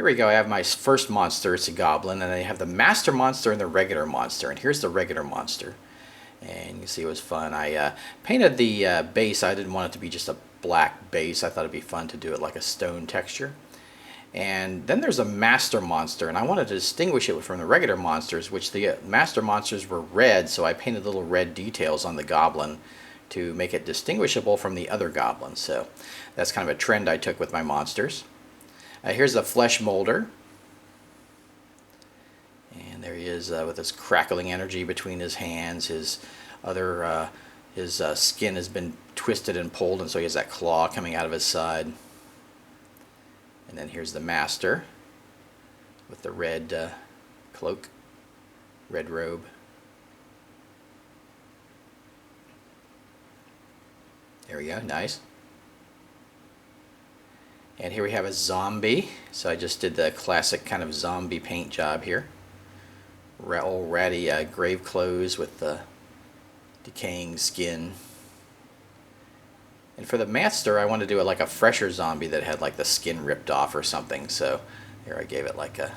Here we go. I have my first monster. It's a goblin, and I have the master monster and the regular monster. And here's the regular monster. And you can see it was fun. I painted the base. I didn't want it to be just a black base. I thought it'd be fun to do it like a stone texture. And then there's a master monster, and I wanted to distinguish it from the regular monsters, which the master monsters were red, so I painted little red details on the goblin to make it distinguishable from the other goblins. So that's kind of a trend I took with my monsters. Here's the flesh molder. And there he is with his crackling energy between his hands. His skin has been twisted and pulled, and so he has that claw coming out of his side. And then here's the master with the red cloak, red robe. There we go, nice. And here we have a zombie. So I just did the classic kind of zombie paint job here. Old ratty grave clothes with the decaying skin. And for the master, I wanted to do it like a fresher zombie that had like the skin ripped off or something. So here I gave it like a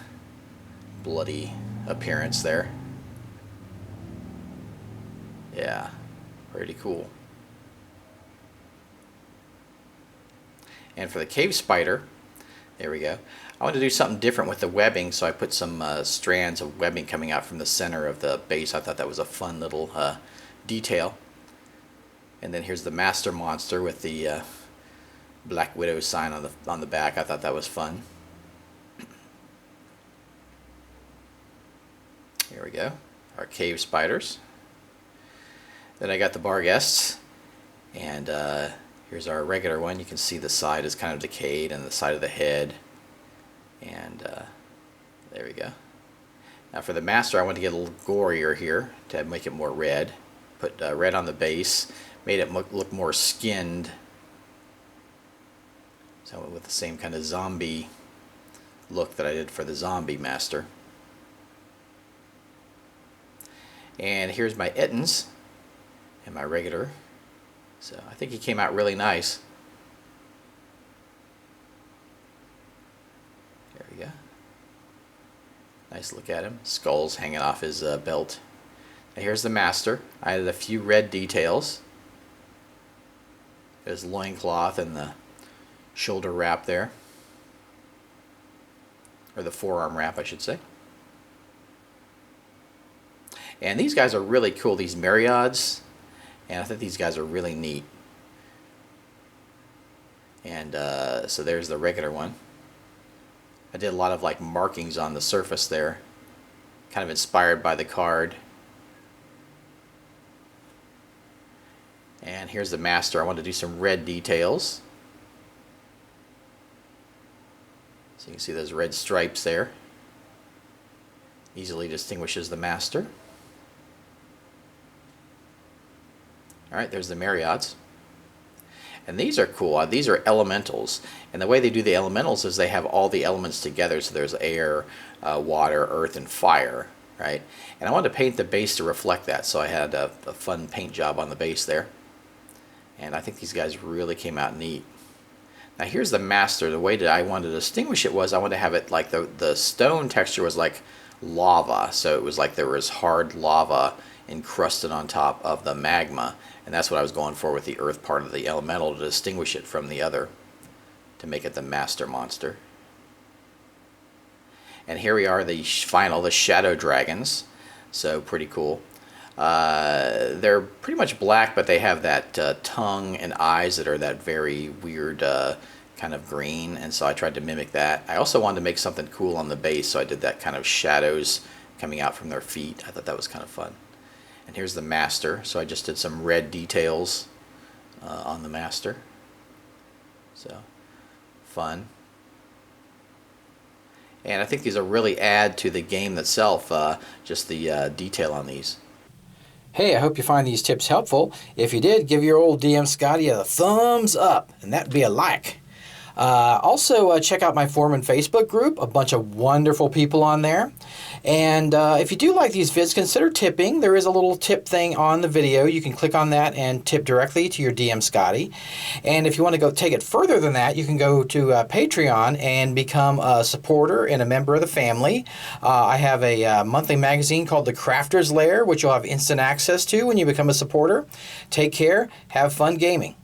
bloody appearance there. Yeah, pretty cool. And for the cave spider, there we go. I wanted to do something different with the webbing, so I put some strands of webbing coming out from the center of the base. I thought that was a fun little detail. And then here's the master monster with the Black Widow sign on the back. I thought that was fun. Here we go, our cave spiders. Then I got the bar guests, and here's our regular one. You can see the side is kind of decayed and the side of the head. And there we go. Now for the master, I want to get a little gorier here to make it more red. Put red on the base. Made it look more skinned. So with the same kind of zombie look that I did for the zombie master. And here's my Ettins and my regular. So I think he came out really nice. There we go. Nice look at him. Skull's hanging off his belt. Now here's the master. I added a few red details. His loincloth and the shoulder wrap there. Or the forearm wrap, I should say. And these guys are really cool, these Mariods. And I think these guys are really neat. And so there's the regular one. I did a lot of like markings on the surface there. Kind of inspired by the card. And here's the master. I wanted to do some red details. So you can see those red stripes there. Easily distinguishes the master. Alright, there's the Mariods. And these are cool. These are elementals. And the way they do the elementals is they have all the elements together. So there's air, water, earth, and fire. Right? And I wanted to paint the base to reflect that. So I had a fun paint job on the base there. And I think these guys really came out neat. Now here's the master. The way that I wanted to distinguish it was I wanted to have it like the stone texture was like lava. So it was like there was hard lava encrusted on top of the magma. And that's what I was going for with the earth part of the elemental to distinguish it from the other. To make it the master monster. And here we are, the shadow dragons. So pretty cool. They're pretty much black, but they have that tongue and eyes that are that very weird kind of green, and so I tried to mimic that. I also wanted to make something cool on the base, so I did that kind of shadows coming out from their feet. I thought that was kind of fun. And here's the master, so I just did some red details on the master. So, fun. And I think these will really add to the game itself, just the detail on these. Hey, I hope you find these tips helpful. If you did, give your old DM Scotty a thumbs up, and that'd be a like. Also, check out my forum and Facebook group, a bunch of wonderful people on there. And if you do like these vids, consider tipping. There is a little tip thing on the video. You can click on that and tip directly to your DM Scotty. And if you want to go take it further than that, you can go to Patreon and become a supporter and a member of the family. I have a monthly magazine called The Crafter's Lair, which you'll have instant access to when you become a supporter. Take care. Have fun gaming.